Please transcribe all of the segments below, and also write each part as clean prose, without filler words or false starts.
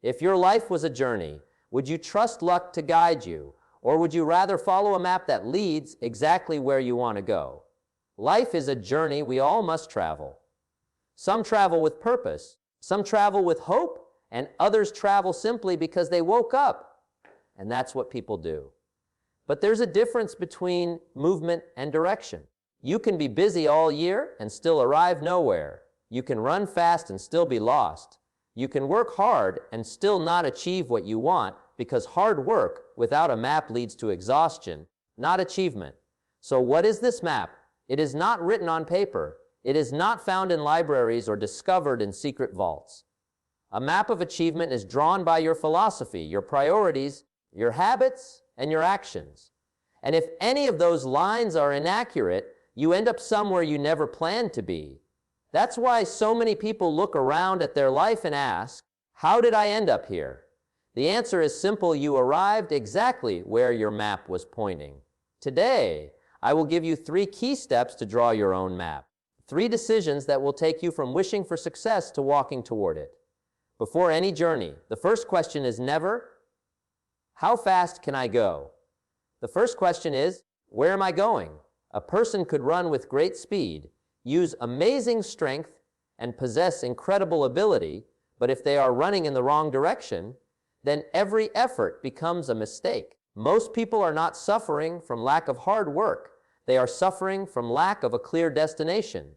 If your life was a journey, would you trust luck to guide you, or would you rather follow a map that leads exactly where you want to go? Life is a journey we all must travel. Some travel with purpose, some travel with hope, and others travel simply because they woke up. And that's what people do. But there's a difference between movement and direction. You can be busy all year and still arrive nowhere. You can run fast and still be lost. You can work hard and still not achieve what you want, because hard work without a map leads to exhaustion, not achievement. So what is this map? It is not written on paper. It is not found in libraries or discovered in secret vaults. A map of achievement is drawn by your philosophy, your priorities, your habits, and your actions. And if any of those lines are inaccurate, you end up somewhere you never planned to be. That's why so many people look around at their life and ask, how did I end up here? The answer is simple: you arrived exactly where your map was pointing. Today, I will give you 3 key steps to draw your own map. 3 decisions that will take you from wishing for success to walking toward it. Before any journey, the first question is never, how fast can I go? The first question is, where am I going? A person could run with great speed, use amazing strength, and possess incredible ability, but if they are running in the wrong direction, then every effort becomes a mistake. Most people are not suffering from lack of hard work. They are suffering from lack of a clear destination.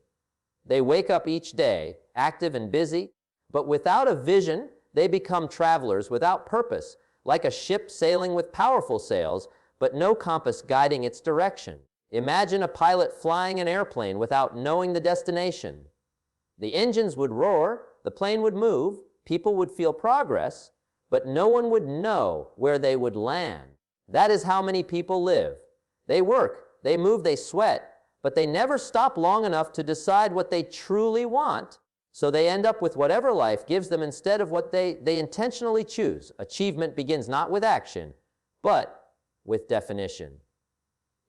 They wake up each day, active and busy, but without a vision, they become travelers without purpose, like a ship sailing with powerful sails, but no compass guiding its direction. Imagine a pilot flying an airplane without knowing the destination. The engines would roar, the plane would move, people would feel progress, but no one would know where they would land. That is how many people live. They work, they move, they sweat, but they never stop long enough to decide what they truly want, so they end up with whatever life gives them instead of what they intentionally choose. Achievement begins not with action, but with definition.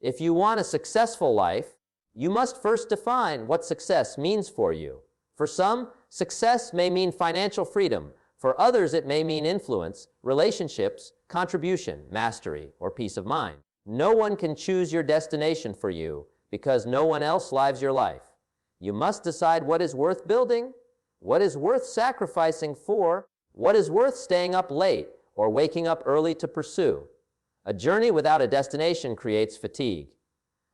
If you want a successful life, you must first define what success means for you. For some, success may mean financial freedom. For others, it may mean influence, relationships, contribution, mastery, or peace of mind. No one can choose your destination for you because no one else lives your life. You must decide what is worth building, what is worth sacrificing for, what is worth staying up late or waking up early to pursue. A journey without a destination creates fatigue.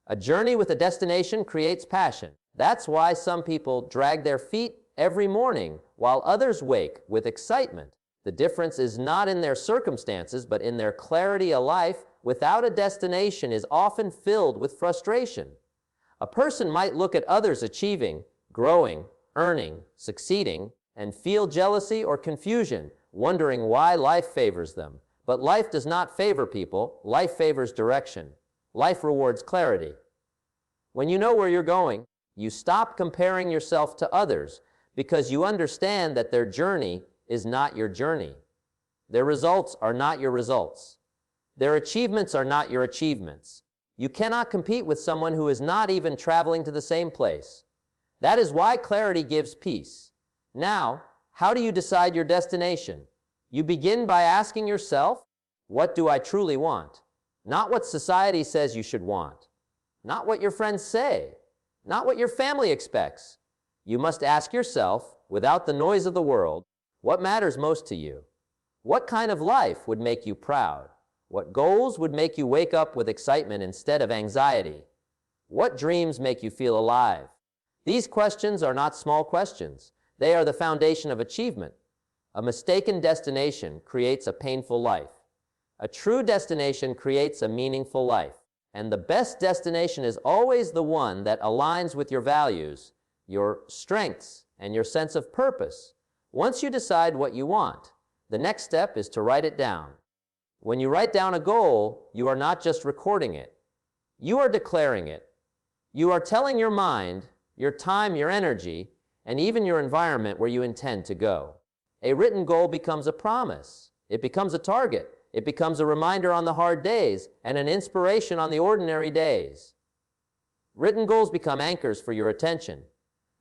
A journey with a destination creates passion. That's why some people drag their feet every morning while others wake with excitement. The difference is not in their circumstances, but in their clarity. A life without a destination is often filled with frustration. A person might look at others achieving, growing, earning, succeeding, and feel jealousy or confusion, wondering why life favors them. But life does not favor people. Life favors direction. Life rewards clarity. When you know where you're going, you stop comparing yourself to others because you understand that their journey is not your journey. Their results are not your results. Their achievements are not your achievements. You cannot compete with someone who is not even traveling to the same place. That is why clarity gives peace. Now, how do you decide your destination? You begin by asking yourself, what do I truly want? Not what society says you should want. Not what your friends say. Not what your family expects. You must ask yourself, without the noise of the world, what matters most to you? What kind of life would make you proud? What goals would make you wake up with excitement instead of anxiety? What dreams make you feel alive? These questions are not small questions. They are the foundation of achievement. A mistaken destination creates a painful life. A true destination creates a meaningful life. And the best destination is always the one that aligns with your values, your strengths, and your sense of purpose. Once you decide what you want, the next step is to write it down. When you write down a goal, you are not just recording it. You are declaring it. You are telling your mind, your time, your energy, and even your environment where you intend to go. A written goal becomes a promise. It becomes a target. It becomes a reminder on the hard days and an inspiration on the ordinary days. Written goals become anchors for your attention.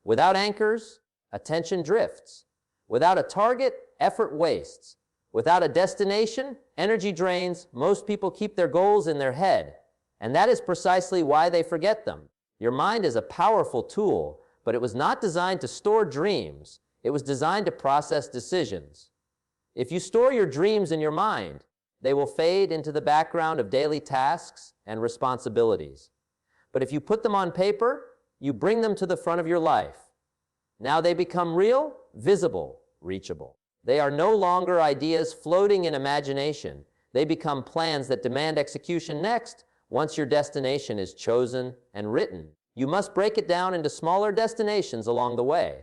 Without anchors, attention drifts. Without a target, effort wastes. Without a destination, energy drains. Most people keep their goals in their head, and that is precisely why they forget them. Your mind is a powerful tool, but it was not designed to store dreams. It was designed to process decisions. If you store your dreams in your mind, they will fade into the background of daily tasks and responsibilities. But if you put them on paper, you bring them to the front of your life. Now they become real, visible, reachable. They are no longer ideas floating in imagination. They become plans that demand execution next. Once your destination is chosen and written, you must break it down into smaller destinations along the way.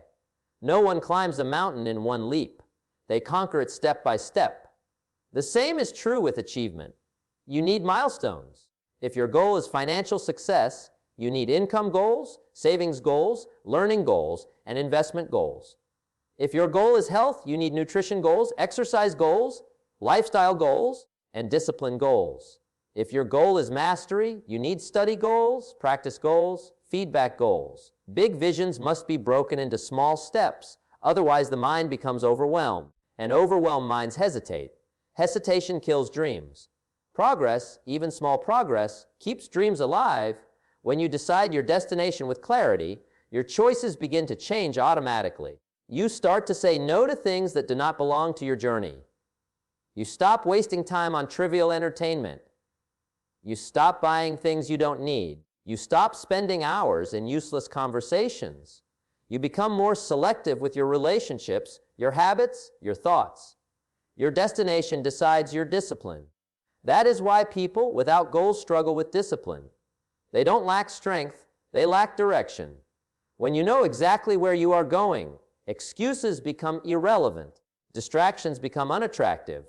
No one climbs a mountain in one leap. They conquer it step by step. The same is true with achievement. You need milestones. If your goal is financial success, you need income goals, savings goals, learning goals, and investment goals. If your goal is health, you need nutrition goals, exercise goals, lifestyle goals, and discipline goals. If your goal is mastery, you need study goals, practice goals, feedback goals. Big visions must be broken into small steps, otherwise the mind becomes overwhelmed, and overwhelmed minds hesitate. Hesitation kills dreams. Progress, even small progress, keeps dreams alive. When you decide your destination with clarity, your choices begin to change automatically. You start to say no to things that do not belong to your journey. You stop wasting time on trivial entertainment. You stop buying things you don't need. You stop spending hours in useless conversations. You become more selective with your relationships, your habits, your thoughts. Your destination decides your discipline. That is why people without goals struggle with discipline. They don't lack strength, they lack direction. When you know exactly where you are going, excuses become irrelevant, distractions become unattractive,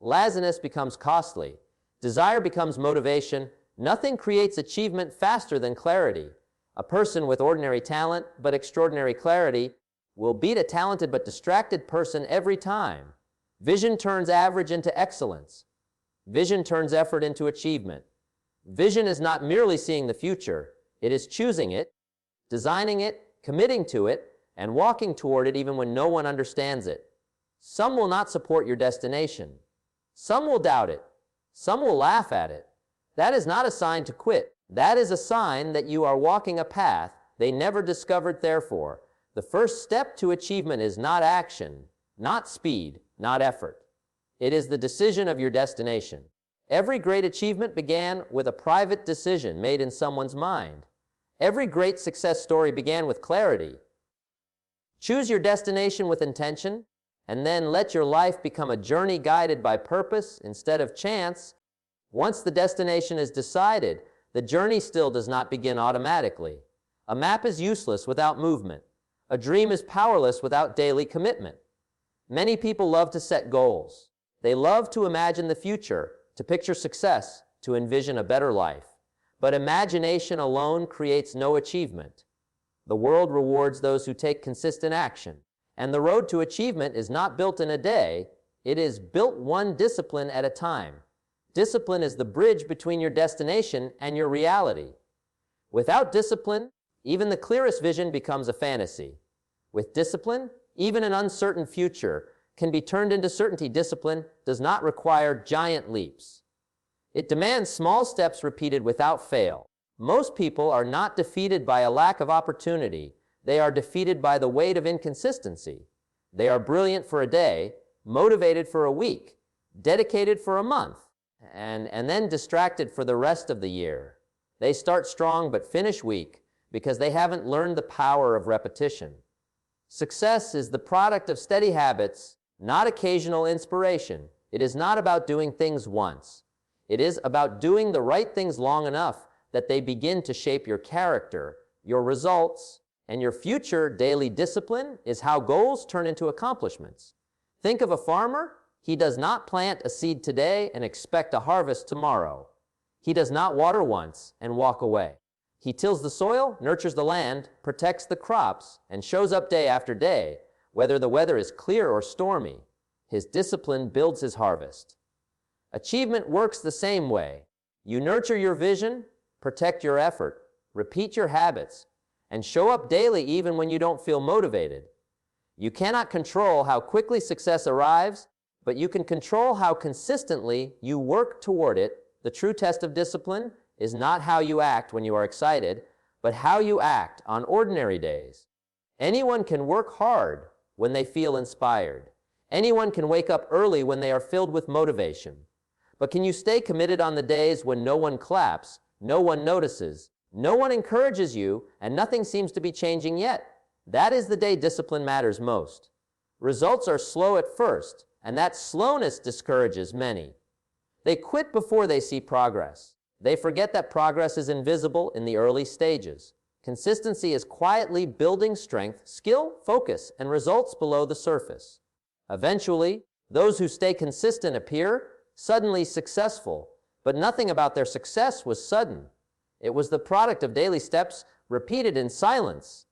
laziness becomes costly, desire becomes motivation. Nothing creates achievement faster than clarity. A person with ordinary talent but extraordinary clarity will beat a talented but distracted person every time. Vision turns average into excellence. Vision turns effort into achievement. Vision is not merely seeing the future, it is choosing it, designing it, committing to it, and walking toward it even when no one understands it. Some will not support your destination. Some will doubt it. Some will laugh at it. That is not a sign to quit. That is a sign that you are walking a path they never discovered. Therefore, the first step to achievement is not action, not speed, not effort. It is the decision of your destination. Every great achievement began with a private decision made in someone's mind. Every great success story began with clarity. Choose your destination with intention, and then let your life become a journey guided by purpose instead of chance. Once the destination is decided, the journey still does not begin automatically. A map is useless without movement. A dream is powerless without daily commitment. Many people love to set goals. They love to imagine the future, to picture success, to envision a better life. But imagination alone creates no achievement. The world rewards those who take consistent action. And the road to achievement is not built in a day. It is built one discipline at a time. Discipline is the bridge between your destination and your reality. Without discipline, even the clearest vision becomes a fantasy. With discipline, even an uncertain future can be turned into certainty. Discipline does not require giant leaps. It demands small steps repeated without fail. Most people are not defeated by a lack of opportunity. They are defeated by the weight of inconsistency. They are brilliant for a day, motivated for a week, dedicated for a month, and then distracted for the rest of the year. They start strong but finish weak because they haven't learned the power of repetition. Success is the product of steady habits, not occasional inspiration. It is not about doing things once. It is about doing the right things long enough that they begin to shape your character, your results, and your future. Daily discipline is how goals turn into accomplishments. Think of a farmer. He does not plant a seed today and expect a harvest tomorrow. He does not water once and walk away. He tills the soil, nurtures the land, protects the crops, and shows up day after day, whether the weather is clear or stormy. His discipline builds his harvest. Achievement works the same way. You nurture your vision, protect your effort, repeat your habits, and show up daily even when you don't feel motivated. You cannot control how quickly success arrives, but you can control how consistently you work toward it. The true test of discipline is not how you act when you are excited, but how you act on ordinary days. Anyone can work hard when they feel inspired. Anyone can wake up early when they are filled with motivation. But can you stay committed on the days when no one claps, no one notices, no one encourages you, and nothing seems to be changing yet? That is the day discipline matters most. Results are slow at first, and that slowness discourages many. They quit before they see progress. They forget that progress is invisible in the early stages. Consistency is quietly building strength, skill, focus, and results below the surface. Eventually, those who stay consistent appear suddenly successful, but nothing about their success was sudden. It was the product of daily steps repeated in silence.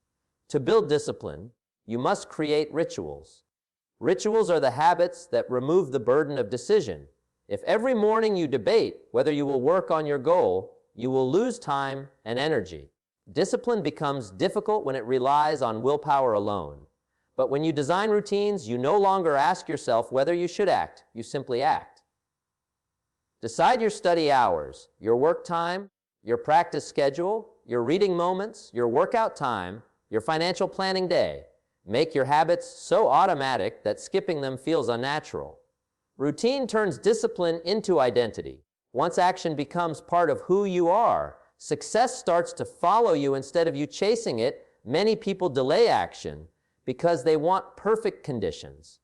To build discipline, you must create rituals. Rituals are the habits that remove the burden of decision. If every morning you debate whether you will work on your goal, you will lose time and energy. Discipline becomes difficult when it relies on willpower alone. But when you design routines, you no longer ask yourself whether you should act, you simply act. Decide your study hours, your work time, your practice schedule, your reading moments, your workout time, your financial planning day. Make your habits so automatic that skipping them feels unnatural. Routine turns discipline into identity. Once action becomes part of who you are, success starts to follow you instead of you chasing it. Many people delay action because they want perfect conditions.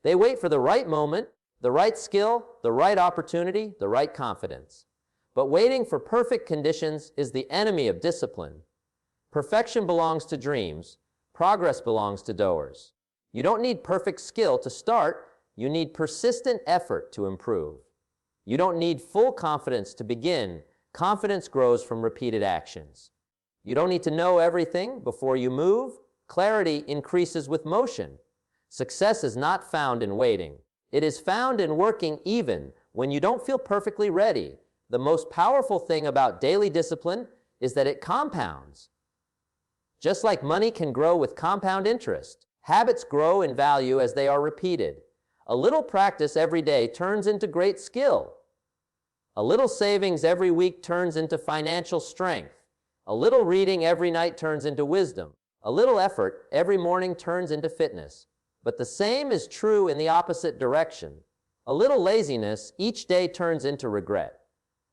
They wait for the right moment, the right skill, the right opportunity, the right confidence. But waiting for perfect conditions is the enemy of discipline. Perfection belongs to dreams. Progress belongs to doers. You don't need perfect skill to start. You need persistent effort to improve. You don't need full confidence to begin. Confidence grows from repeated actions. You don't need to know everything before you move. Clarity increases with motion. Success is not found in waiting. It is found in working even when you don't feel perfectly ready. The most powerful thing about daily discipline is that it compounds. Just like money can grow with compound interest, habits grow in value as they are repeated. A little practice every day turns into great skill. A little savings every week turns into financial strength. A little reading every night turns into wisdom. A little effort every morning turns into fitness. But the same is true in the opposite direction. A little laziness each day turns into regret.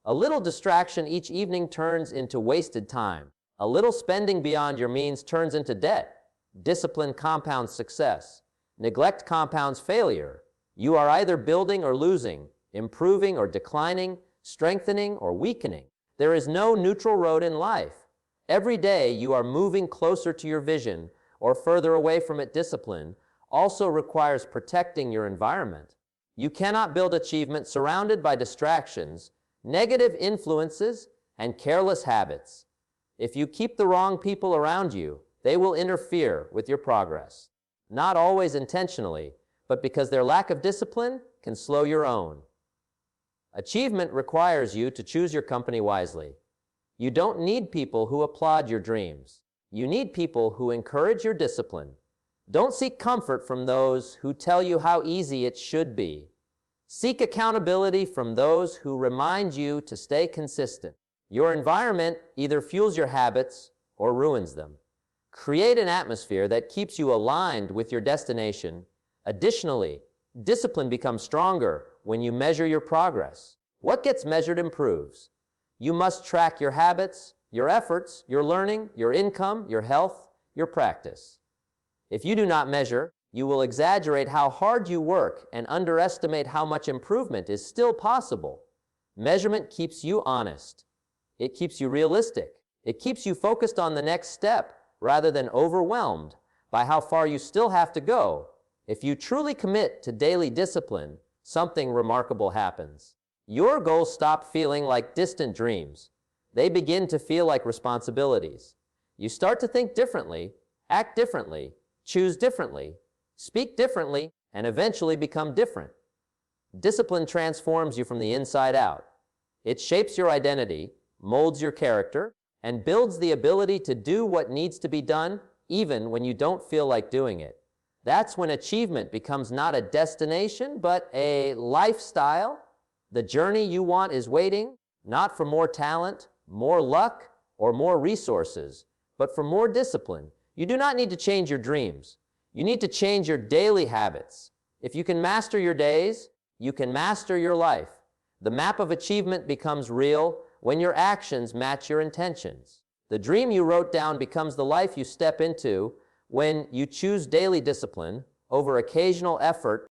A little distraction each evening turns into wasted time. A little spending beyond your means turns into debt. Discipline compounds success. Neglect compounds failure. You are either building or losing, improving or declining, strengthening or weakening. There is no neutral road in life. Every day you are moving closer to your vision or further away from it. Discipline also requires protecting your environment. You cannot build achievement surrounded by distractions, negative influences, and careless habits. If you keep the wrong people around you, they will interfere with your progress. Not always intentionally, but because their lack of discipline can slow your own. Achievement requires you to choose your company wisely. You don't need people who applaud your dreams. You need people who encourage your discipline. Don't seek comfort from those who tell you how easy it should be. Seek accountability from those who remind you to stay consistent. Your environment either fuels your habits or ruins them. Create an atmosphere that keeps you aligned with your destination. Additionally, discipline becomes stronger when you measure your progress. What gets measured improves. You must track your habits, your efforts, your learning, your income, your health, your practice. If you do not measure, you will exaggerate how hard you work and underestimate how much improvement is still possible. Measurement keeps you honest. It keeps you realistic. It keeps you focused on the next step rather than overwhelmed by how far you still have to go. If you truly commit to daily discipline, something remarkable happens. Your goals stop feeling like distant dreams. They begin to feel like responsibilities. You start to think differently, act differently, choose differently, speak differently, and eventually become different. Discipline transforms you from the inside out. It shapes your identity, molds your character, and builds the ability to do what needs to be done even when you don't feel like doing it. That's when achievement becomes not a destination, but a lifestyle. The journey you want is waiting, not for more talent, more luck, or more resources, but for more discipline. You do not need to change your dreams. You need to change your daily habits. If you can master your days, you can master your life. The map of achievement becomes real when your actions match your intentions. The dream you wrote down becomes the life you step into when you choose daily discipline over occasional effort